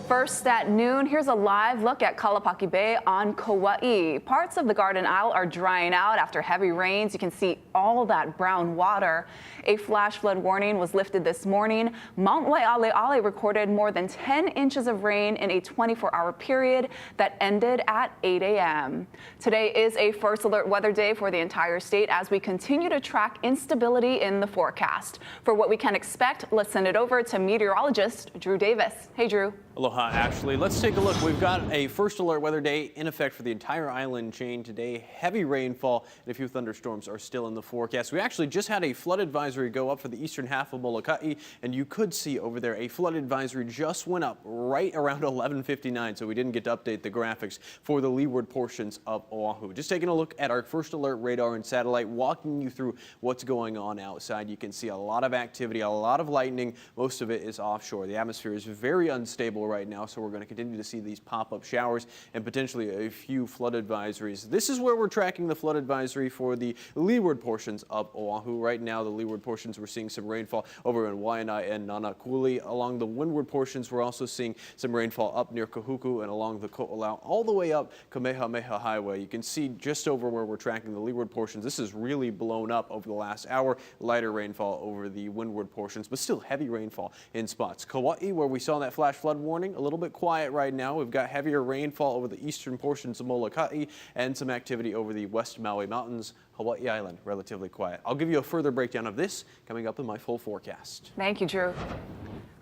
First at noon, here's a live look at Kalapaki Bay on Kauai. Parts of the Garden Isle are drying out after heavy rains. You can see all that brown water. A flash flood warning was lifted this morning. Mount Waialeale recorded more than 10 inches of rain in a 24-hour period that ended at 8 a.m. Today is a first alert weather day for the entire state as we continue to track instability in the forecast. For what we can expect, let's send it over to meteorologist Drew Davis. Hey, Drew. Aloha, Ashley. Let's take a look. We've got a first alert weather day in effect for the entire island chain today. Heavy rainfall and a few thunderstorms are still in the forecast. We actually just had a flood advisory go up for the eastern half of Molokai, and you could see over there a flood advisory just went up right around 11:59, so we didn't get to update the graphics for the leeward portions of Oahu. Just taking a look at our first alert radar and satellite, walking you through what's going on outside. You can see a lot of activity, a lot of lightning. Most of it is offshore. The atmosphere is very unstable right now, so we're going to continue to see these pop-up showers and potentially a few flood advisories. This is where we're tracking the flood advisory for the leeward portions of Oahu. Right now, the leeward portions, we're seeing some rainfall over in Waianae and Nanakuli. Along the windward portions, we're also seeing some rainfall up near Kahuku and along the Ko'olau, all the way up Kamehameha Highway. You can see just over where we're tracking the leeward portions, this is really blown up over the last hour. Lighter rainfall over the windward portions, but still heavy rainfall in spots. Kauai, where we saw that flash flood warning, a little bit quiet right now. We've got heavier rainfall over the eastern portions of Molokai and some activity over the West Maui Mountains. Hawaii Island, relatively quiet. I'll give you a further breakdown of this coming up in my full forecast. Thank you, Drew.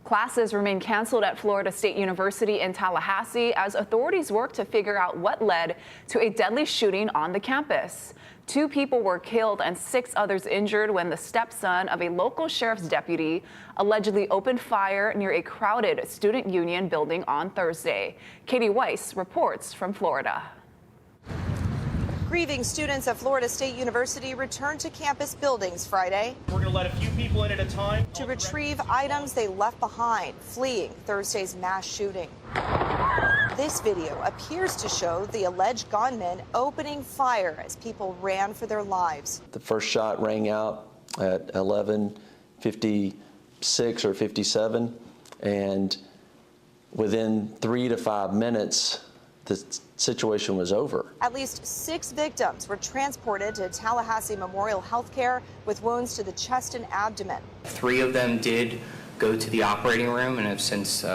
Classes remain canceled at Florida State University in Tallahassee as authorities work to figure out what led to a deadly shooting on the campus. 2 people were killed and 6 others injured when the stepson of a local sheriff's deputy allegedly opened fire near a crowded student union building on Thursday. Katie Weiss reports from Florida. Grieving students at Florida State University returned to campus buildings Friday. We're going to let a few people in at a time to retrieve items they left behind, fleeing Thursday's mass shooting. This video appears to show the alleged gunman opening fire as people ran for their lives. The first shot rang out at 11:56 or 57, and within 3 to 5 minutes, the situation was over. At least 6 victims were transported to Tallahassee Memorial Healthcare with wounds to the chest and abdomen. 3 of them did go to the operating room and have since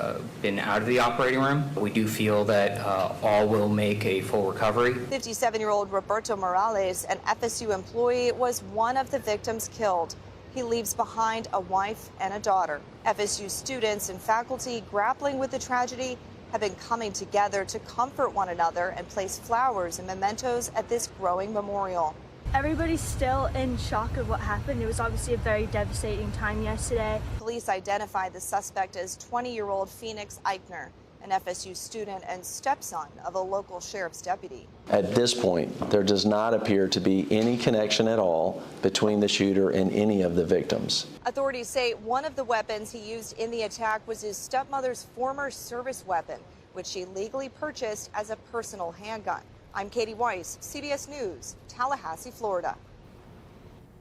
been out of the operating room. We do feel that all will make a full recovery. 57-year-old Roberto Morales, an FSU employee, was one of the victims killed. He leaves behind a wife and a daughter. FSU students and faculty grappling with the tragedy have been coming together to comfort one another and place flowers and mementos at this growing memorial. Everybody's still in shock of what happened. It was obviously a very devastating time yesterday. Police identified the suspect as 20-year-old Phoenix Eichner, an FSU student and stepson of a local sheriff's deputy. At this point, there does not appear to be any connection at all between the shooter and any of the victims. Authorities say one of the weapons he used in the attack was his stepmother's former service weapon, which she legally purchased as a personal handgun. I'm Katie Weiss, CBS News, Tallahassee, Florida.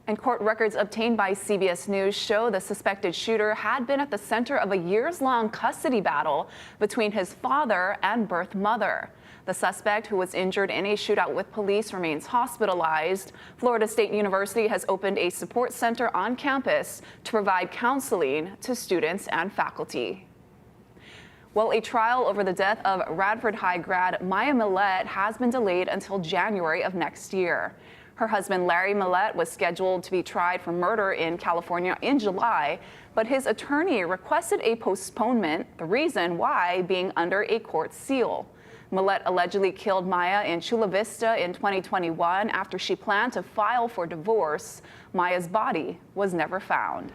And court records obtained by CBS News show the suspected shooter had been at the center of a years-long custody battle between his father and birth mother. The suspect, who was injured in a shootout with police, remains hospitalized. Florida State University has opened a support center on campus to provide counseling to students and faculty. Well, a trial over the death of Radford High grad Maya Mallette has been delayed until January of next year. Her husband, Larry Mallette, was scheduled to be tried for murder in California in July, but his attorney requested a postponement, the reason why being under a court seal. Mallette allegedly killed Maya in Chula Vista in 2021 after she planned to file for divorce. Maya's body was never found.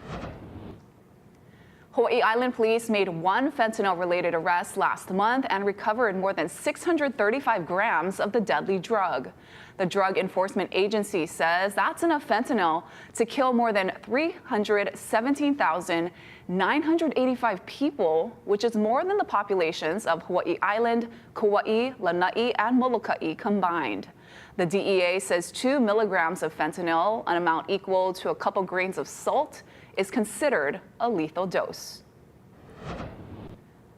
Hawaii Island police made 1 fentanyl-related arrest last month and recovered more than 635 grams of the deadly drug. The Drug Enforcement Agency says that's enough fentanyl to kill more than 317,985 people, which is more than the populations of Hawaii Island, Kauai, Lanai, and Molokai combined. The DEA says 2 milligrams of fentanyl, an amount equal to a couple grains of salt, is considered a lethal dose.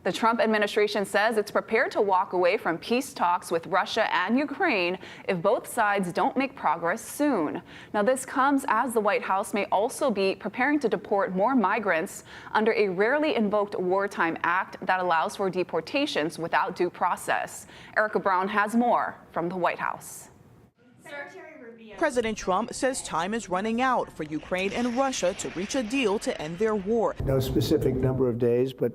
The Trump administration says it's prepared to walk away from peace talks with Russia and Ukraine if both sides don't make progress soon. Now, this comes as the White House may also be preparing to deport more migrants under a rarely invoked wartime act that allows for deportations without due process. Erica Brown has more from the White House. President Trump says time is running out for Ukraine and Russia to reach a deal to end their war. No specific number of days, but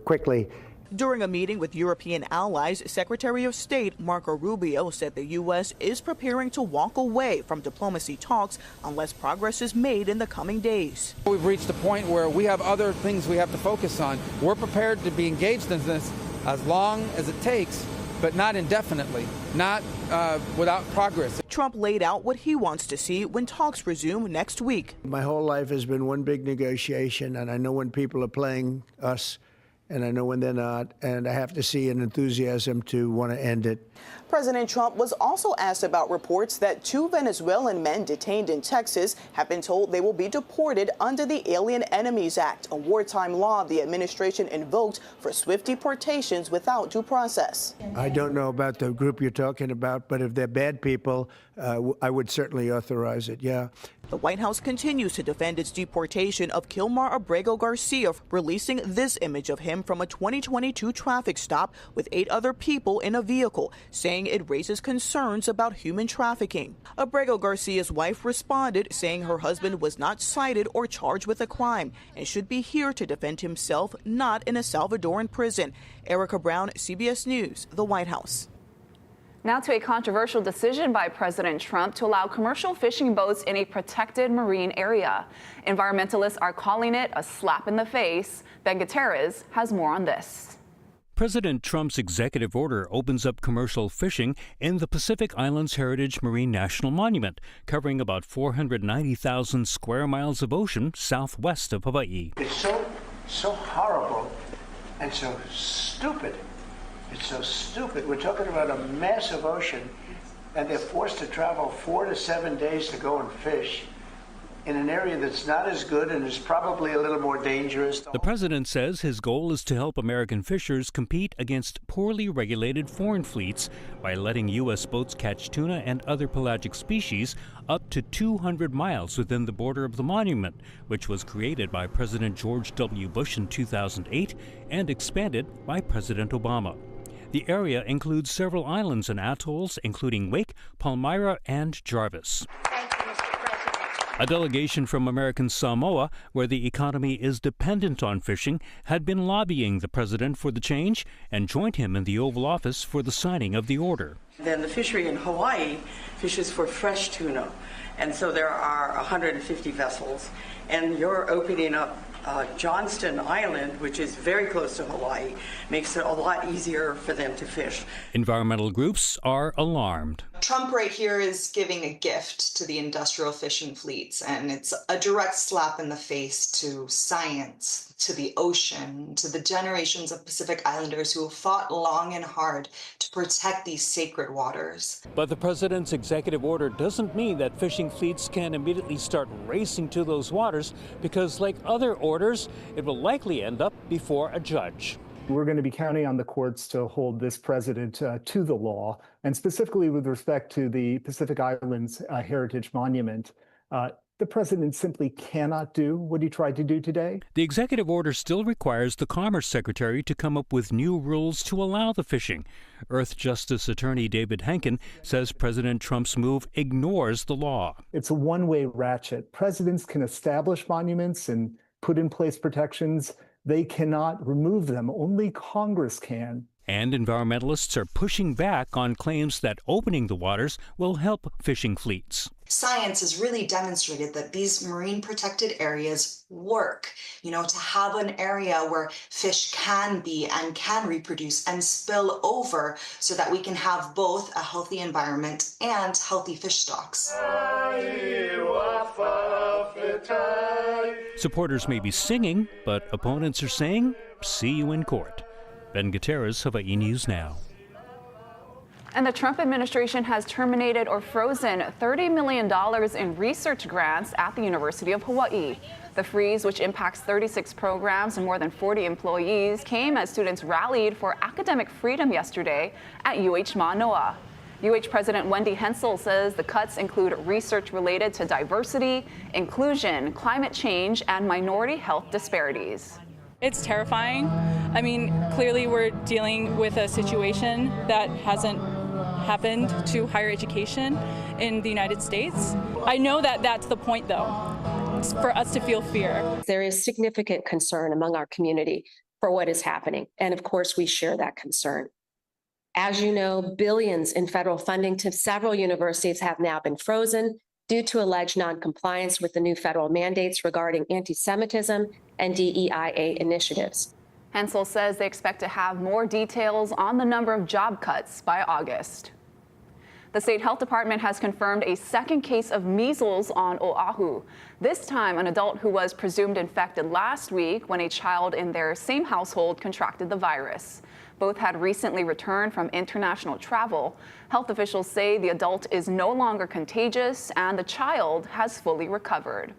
quickly. During a meeting with European allies, Secretary of State Marco Rubio said the U.S. is preparing to walk away from diplomacy talks unless progress is made in the coming days. We've reached a point where we have other things we have to focus on. We're prepared to be engaged in this as long as it takes, but not indefinitely, not without progress. Trump laid out what he wants to see when talks resume next week. My whole life has been one big negotiation, and I know when people are playing us, and I know when they're not, and I have to see an enthusiasm to want to end it. President Trump was also asked about reports that 2 Venezuelan men detained in Texas have been told they will be deported under the Alien Enemies Act, a wartime law the administration invoked for swift deportations without due process. I don't know about the group you're talking about, but if they're bad people, I would certainly authorize it, yeah. The White House continues to defend its deportation of Kilmar Abrego Garcia, releasing this image of him from a 2022 traffic stop with 8 other people in a vehicle, saying it raises concerns about human trafficking. Abrego Garcia's wife responded, saying her husband was not cited or charged with a crime and should be here to defend himself, not in a Salvadoran prison. Erica Brown, CBS News, the White House. Now to a controversial decision by President Trump to allow commercial fishing boats in a protected marine area. Environmentalists are calling it a slap in the face. Ben Gutierrez has more on this. President Trump's executive order opens up commercial fishing in the Pacific Islands Heritage Marine National Monument, covering about 490,000 square miles of ocean southwest of Hawaii. It's so horrible and so stupid. It's so stupid. We're talking about a massive ocean, and they're forced to travel 4 to 7 days to go and fish in an area that's not as good and is probably a little more dangerous. The president says his goal is to help American fishers compete against poorly regulated foreign fleets by letting U.S. boats catch tuna and other pelagic species up to 200 miles within the border of the monument, which was created by President George W. Bush in 2008 and expanded by President Obama. The area includes several islands and atolls, including Wake, Palmyra, and Jarvis. A delegation from American Samoa, where the economy is dependent on fishing, had been lobbying the president for the change and joined him in the Oval Office for the signing of the order. Then the fishery in Hawaii fishes for fresh tuna, and so there are 150 vessels, and you're opening up Johnston Island, which is very close to Hawaii, makes it a lot easier for them to fish. Environmental groups are alarmed. Trump right here is giving a gift to the industrial fishing fleets, and it's a direct slap in the face to science, to the ocean, to the generations of Pacific Islanders who have fought long and hard to protect these sacred waters. But the president's executive order doesn't mean that fishing fleets can immediately start racing to those waters, because like other orders, it will likely end up before a judge. We're going to be counting on the courts to hold this president to the law, and specifically with respect to the Pacific Islands Heritage Monument. The president simply cannot do what he tried to do today. The executive order still requires the Commerce Secretary to come up with new rules to allow the fishing. Earth Justice Attorney David Henkin says President Trump's move ignores the law. It's a one-way ratchet. Presidents can establish monuments and put in place protections. They cannot remove them. Only Congress can. And environmentalists are pushing back on claims that opening the waters will help fishing fleets. Science has really demonstrated that these marine protected areas work. You know, to have an area where fish can be and can reproduce and spill over so that we can have both a healthy environment and healthy fish stocks. Supporters may be singing, but opponents are saying, see you in court. Ben Gutierrez, Hawaii News Now. And the Trump administration has terminated or frozen $30 million in research grants at the University of Hawaii. The freeze, which impacts 36 programs and more than 40 employees, came as students rallied for academic freedom yesterday at UH Manoa. UH President Wendy Hensel says the cuts include research related to diversity, inclusion, climate change, and minority health disparities. It's terrifying. I mean, clearly we're dealing with a situation that hasn't happened to higher education in the United States. I know that that's the point, though. It's for us to feel fear. There is significant concern among our community for what is happening, and of course we share that concern. As you know, billions in federal funding to several universities have now been frozen due to alleged noncompliance with the new federal mandates regarding anti-Semitism and DEIA initiatives. Hensel says they expect to have more details on the number of job cuts by August. The state health department has confirmed a second case of measles on Oahu. This time, an adult who was presumed infected last week when a child in their same household contracted the virus. Both had recently returned from international travel. Health officials say the adult is no longer contagious and the child has fully recovered.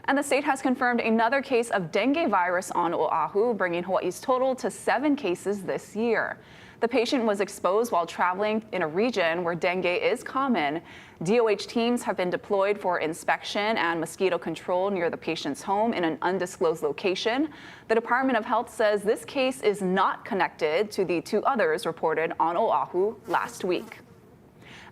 And the state has confirmed another case of dengue virus on Oahu, bringing Hawaii's total to 7 cases this year. The patient was exposed while traveling in a region where dengue is common. DOH teams have been deployed for inspection and mosquito control near the patient's home in an undisclosed location. The Department of Health says this case is not connected to the 2 others reported on Oahu last week.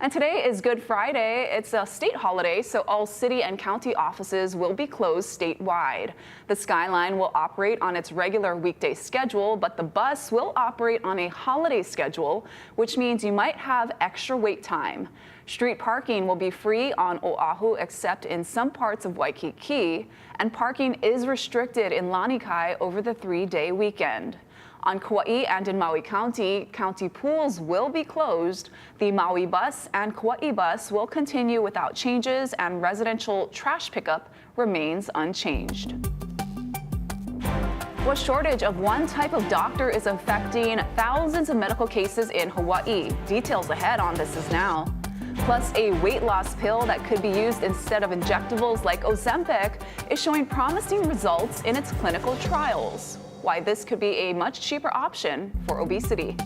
And today is Good Friday. It's a state holiday, so all city and county offices will be closed statewide. The Skyline will operate on its regular weekday schedule, but the bus will operate on a holiday schedule, which means you might have extra wait time. Street parking will be free on Oahu except in some parts of Waikiki, and parking is restricted in Lanikai over the 3-day weekend. On Kauai and in Maui County, county pools will be closed. The Maui bus and Kauai bus will continue without changes, and residential trash pickup remains unchanged. A shortage of one type of doctor is affecting thousands of medical cases in Hawaii. Details ahead on This Is Now. Plus, a weight loss pill that could be used instead of injectables like Ozempic is showing promising results in its clinical trials. Why this could be a much cheaper option for obesity.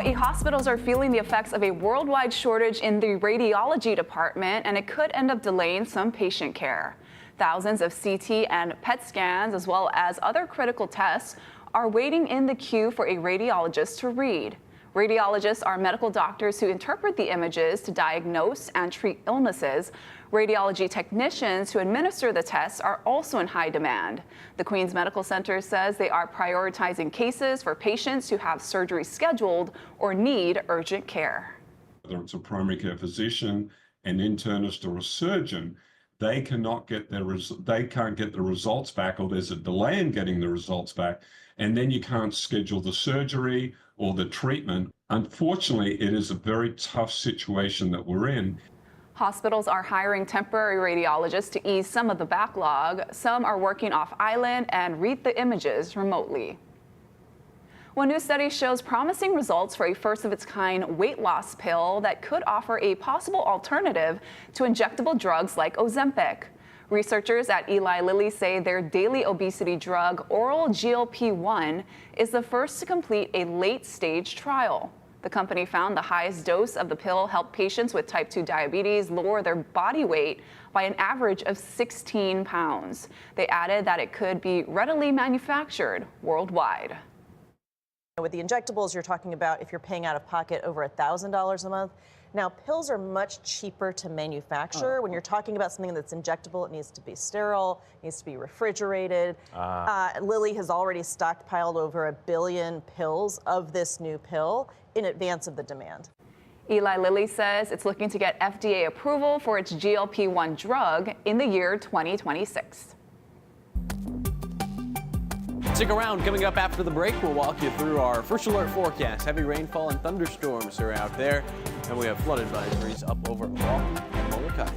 Hawaii hospitals are feeling the effects of a worldwide shortage in the radiology department, and it could end up delaying some patient care. Thousands of CT and PET scans, as well as other critical tests, are waiting in the queue for a radiologist to read. Radiologists are medical doctors who interpret the images to diagnose and treat illnesses. Radiology technicians who administer the tests are also in high demand. The Queens Medical Center says they are prioritizing cases for patients who have surgery scheduled or need urgent care. Whether it's a primary care physician, an internist, or a surgeon, they can't get the results back, or there's a delay in getting the results back, and then you can't schedule the surgery or the treatment. Unfortunately, it is a very tough situation that we're in. Hospitals are hiring temporary radiologists to ease some of the backlog. Some are working off island and read the images remotely. One new study shows promising results for a first-of-its-kind weight loss pill that could offer a possible alternative to injectable drugs like Ozempic. Researchers at Eli Lilly say their daily obesity drug, oral GLP-1, is the first to complete a late-stage trial. The company found the highest dose of the pill helped patients with type 2 diabetes lower their body weight by an average of 16 pounds. They added that it could be readily manufactured worldwide. With the injectables, you're talking about if you're paying out of pocket over $1,000 a month. Now, pills are much cheaper to manufacture. When you're talking about something that's injectable, it needs to be sterile, needs to be refrigerated. Lilly has already stockpiled over 1 billion pills of this new pill in advance of the demand. Eli Lilly says it's looking to get FDA approval for its GLP-1 drug in the year 2026. Stick around. Coming up after the break, we'll walk you through our first alert forecast. Heavy rainfall and thunderstorms are out there, and we have flood advisories up over Oahu and Molokai.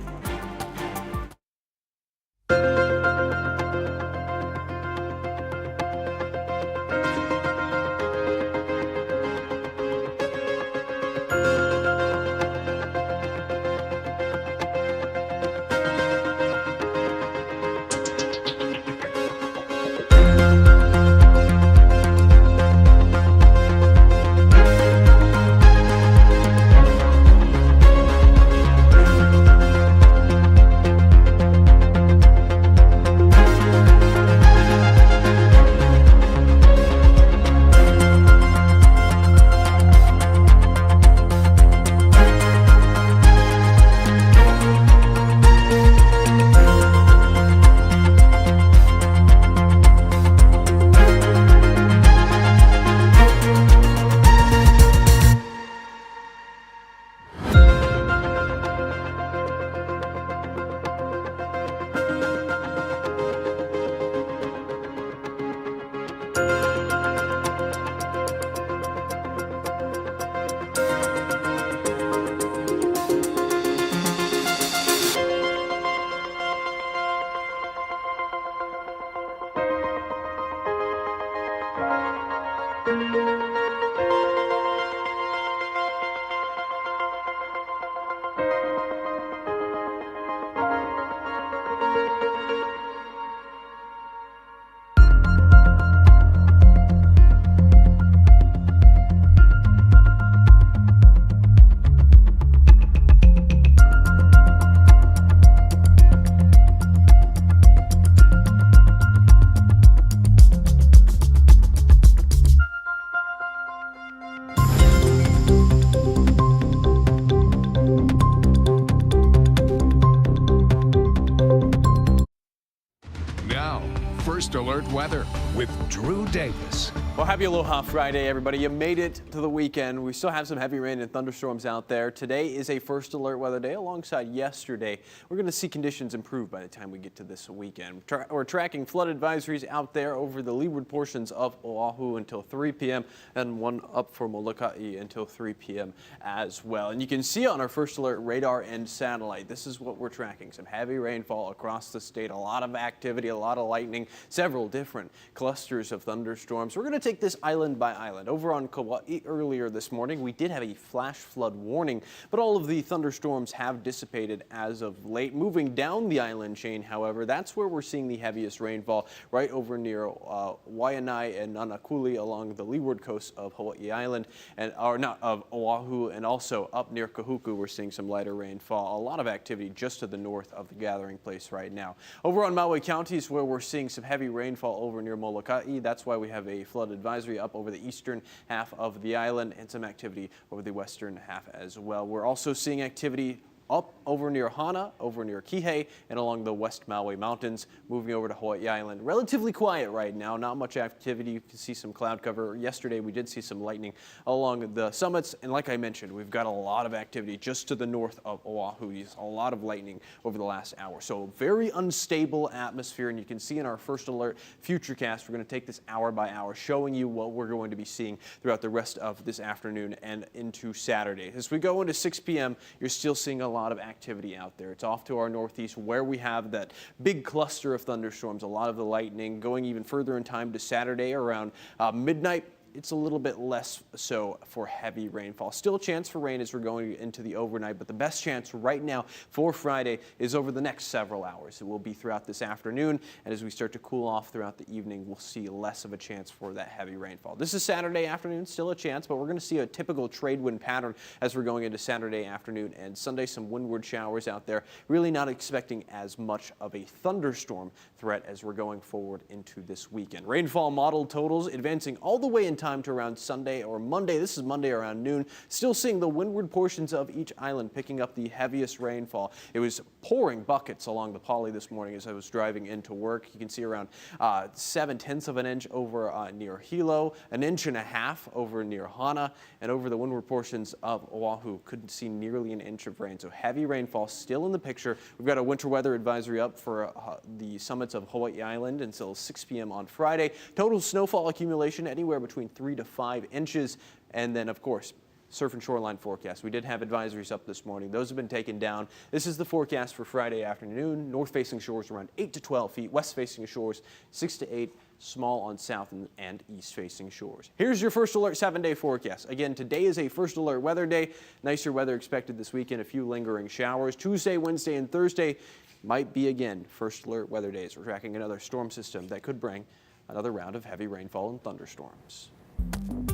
First Alert Weather with Drew Davis. Well, happy Aloha Friday, everybody. You made it to the weekend. We still have some heavy rain and thunderstorms out there. Today is a first alert weather day alongside yesterday. We're going to see conditions improve by the time we get to this weekend. We're tracking flood advisories out there over the leeward portions of Oahu until 3 p.m. and one up for Molokai until 3 p.m. as well. And you can see on our first alert radar and satellite, this is what we're tracking. Some heavy rainfall across the state, a lot of activity, a lot of lightning, several different clusters of thunderstorms. We're going to take this island by island. Over on Kauai earlier this morning, we did have a flash flood warning, but all of the thunderstorms have dissipated as of late. Moving down the island chain, however, that's where we're seeing the heaviest rainfall, right over near Waianae and Nanakuli along the leeward coast of Hawaii Island, of Oahu, and also up near Kahuku, we're seeing some lighter rainfall. A lot of activity just to the north of the gathering place right now. Over on Maui County is where we're seeing some heavy rainfall over near Molokai. That's why we have a flood advisory up over the eastern half of the island and some activity over the western half as well. We're also seeing activity up over near Hana, over near Kihei, and along the West Maui Mountains. Moving over to Hawaii Island, relatively quiet right now, not much activity. You can see some cloud cover. Yesterday we did see some lightning along the summits, and like I mentioned, we've got a lot of activity just to the north of Oahu. A lot of lightning over the last hour. So very unstable atmosphere, and you can see in our first alert futurecast, we're going to take this hour by hour, showing you what we're going to be seeing throughout the rest of this afternoon and into Saturday. As we go into 6 p.m., you're still seeing a lot of activity out there. It's off to our northeast where we have that big cluster of thunderstorms, a lot of the lightning. Going even further in time to Saturday around midnight, it's a little bit less so for heavy rainfall. Still a chance for rain as we're going into the overnight, but the best chance right now for Friday is over the next several hours. It will be throughout this afternoon, and as we start to cool off throughout the evening, we'll see less of a chance for that heavy rainfall. This is Saturday afternoon, still a chance, but we're going to see a typical trade wind pattern as we're going into Saturday afternoon and Sunday. Some windward showers out there. Really not expecting as much of a thunderstorm threat as we're going forward into this weekend. Rainfall model totals advancing all the way in time to around Sunday or Monday. This is Monday around noon. Still seeing the windward portions of each island picking up the heaviest rainfall. It was pouring buckets along the Pali this morning as I was driving into work. You can see around 7/10 of an inch over near Hilo, 1.5 inches over near Hana, and over the windward portions of Oahu couldn't see nearly an inch of rain. So heavy rainfall still in the picture. We've got a winter weather advisory up for the summits of Hawaii Island until 6 p.m. on Friday. Total snowfall accumulation anywhere between 3 to 5 inches. And then, of course, surf and shoreline forecast. We did have advisories up this morning. Those have been taken down. This is the forecast for Friday afternoon. North-facing shores around 8 to 12 feet. West-facing shores 6 to 8. Small on south and east-facing shores. Here's your first alert 7-day forecast. Again, today is a first alert weather day. Nicer weather expected this weekend. A few lingering showers. Tuesday, Wednesday, and Thursday might be again first alert weather days. We're tracking another storm system that could bring another round of heavy rainfall and thunderstorms.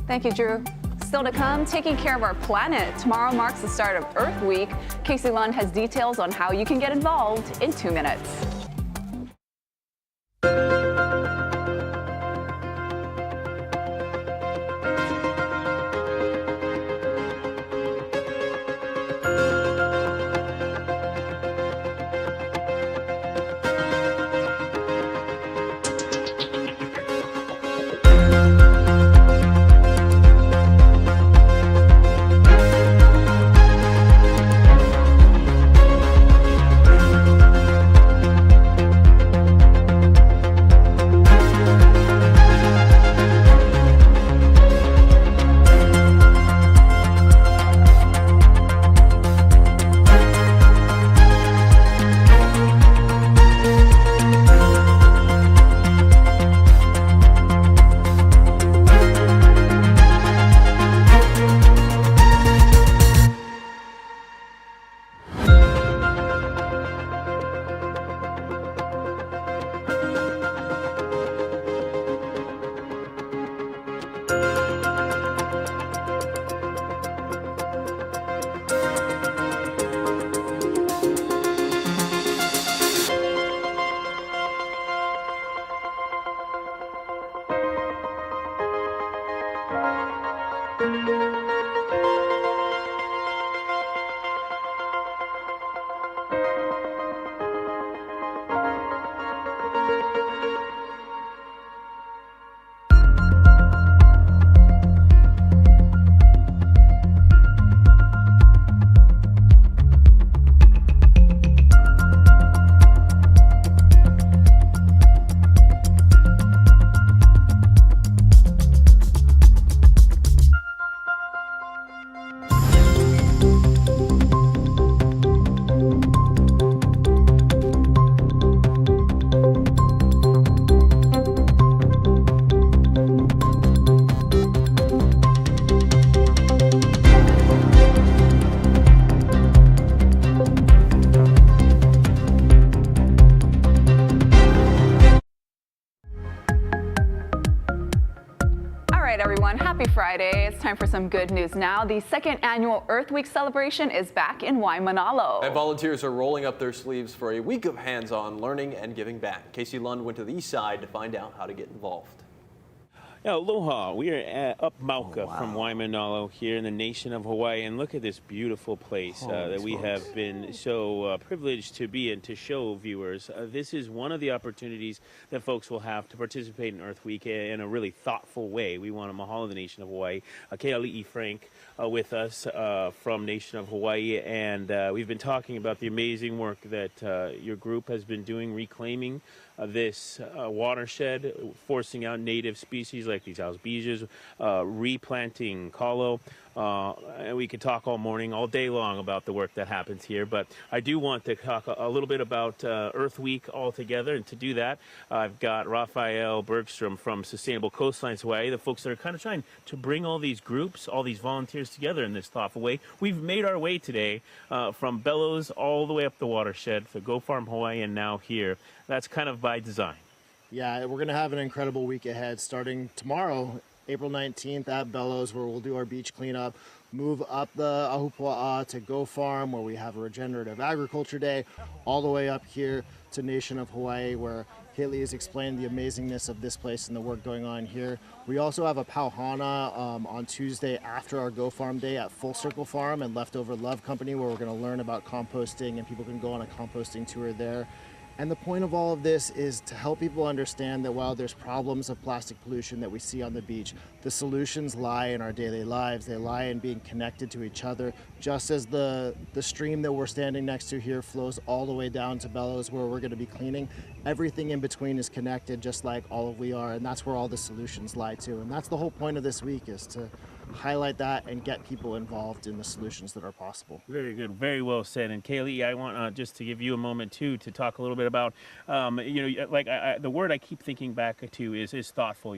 Thank you, Drew. Still to come, taking care of our planet. Tomorrow marks the start of Earth Week. Casey Lund has details on how you can get involved in 2 minutes. Everyone, happy Friday. It's time for some good news now. The second annual Earth Week celebration is back in Waimanalo. And volunteers are rolling up their sleeves for a week of hands-on learning and giving back. Casey Lund went to the east side to find out how to get involved. Aloha, we are up Mauka from Waimanalo here in the nation of Hawaii, and look at this beautiful place that we have been so privileged to be in to show viewers. This is one of the opportunities that folks will have to participate in Earth Week in a really thoughtful way. We want to mahalo the nation of Hawaii. Keali'i Frank with us from Nation of Hawaii, and we've been talking about the amazing work that your group has been doing, reclaiming this watershed, forcing out native species like these alsbejas, replanting kalo. And we could talk all morning, all day long about the work that happens here, but I do want to talk a little bit about Earth Week altogether, and to do that, I've got Raphael Bergstrom from Sustainable Coastlines Hawaii, the folks that are kind of trying to bring all these groups, all these volunteers together in this thoughtful way. We've made our way today from Bellows all the way up the watershed to Go Farm Hawaii and now here. That's kind of by design. Yeah, we're going to have an incredible week ahead starting tomorrow, April 19th at Bellows, where we'll do our beach cleanup, move up the Ahupua'a to Go Farm, where we have a regenerative agriculture day, all the way up here to Nation of Hawaii, where Kaylee has explained the amazingness of this place and the work going on here. We also have a pauhana on Tuesday after our Go Farm Day at Full Circle Farm and Leftover Love Company, where we're going to learn about composting, and people can go on a composting tour there. And the point of all of this is to help people understand that while there's problems of plastic pollution that we see on the beach, the solutions lie in our daily lives. They lie in being connected to each other, just as the stream that we're standing next to here flows all the way down to Bellows, where we're going to be cleaning. Everything in between is connected, just like all of we are, and that's where all the solutions lie too. And that's the whole point of this week, is to highlight that and get people involved in the solutions that are possible. Very good, very well said. And Kaylee, I want just to give you a moment too to talk a little bit about, the word I keep thinking back to is thoughtful.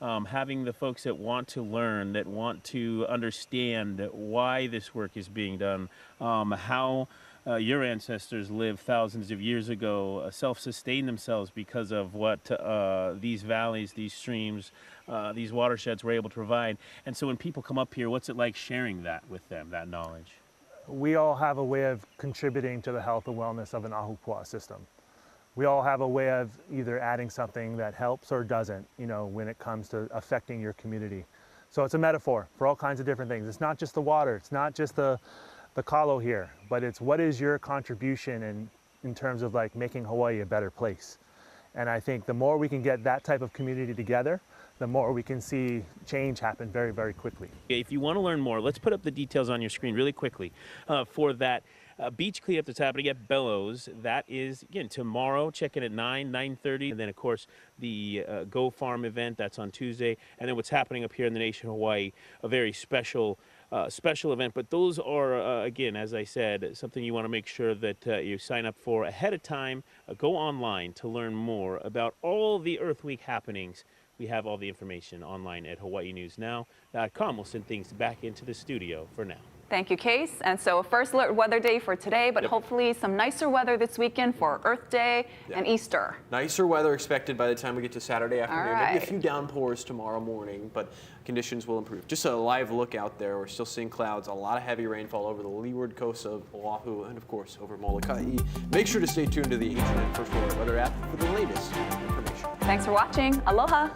Having the folks that want to learn, that want to understand why this work is being done, how your ancestors lived thousands of years ago, self-sustained themselves because of what these valleys, these streams, these watersheds were able to provide. And so when people come up here, what's it like sharing that with them, that knowledge? We all have a way of contributing to the health and wellness of an Ahupua'a system. We all have a way of either adding something that helps or doesn't, when it comes to affecting your community. So it's a metaphor for all kinds of different things. It's not just the water, it's not just the kalo here, but it's what is your contribution in terms of like making Hawaii a better place. And I think the more we can get that type of community together, the more we can see change happen very, very quickly. If you want to learn more, let's put up the details on your screen really quickly for that beach cleanup that's happening at Bellows. That is, again, tomorrow. Check in at 9:30. And then, of course, the Go Farm event, that's on Tuesday. And then what's happening up here in the nation of Hawaii, a very special event. But those are, again, as I said, something you want to make sure that you sign up for ahead of time. Go online to learn more about all the Earth Week happenings. We have all the information online at hawaiinewsnow.com. We'll send things back into the studio for now. Thank you, Case. And so a first alert weather day for today, but hopefully some nicer weather this weekend for Earth Day and Easter. Nicer weather expected by the time we get to Saturday afternoon. All right. Maybe a few downpours tomorrow morning, but conditions will improve. Just a live look out there. We're still seeing clouds, a lot of heavy rainfall over the leeward coast of Oahu and, of course, over Molokai. Make sure to stay tuned to the HNN First Alert Weather app for the latest information. Thanks for watching. Aloha.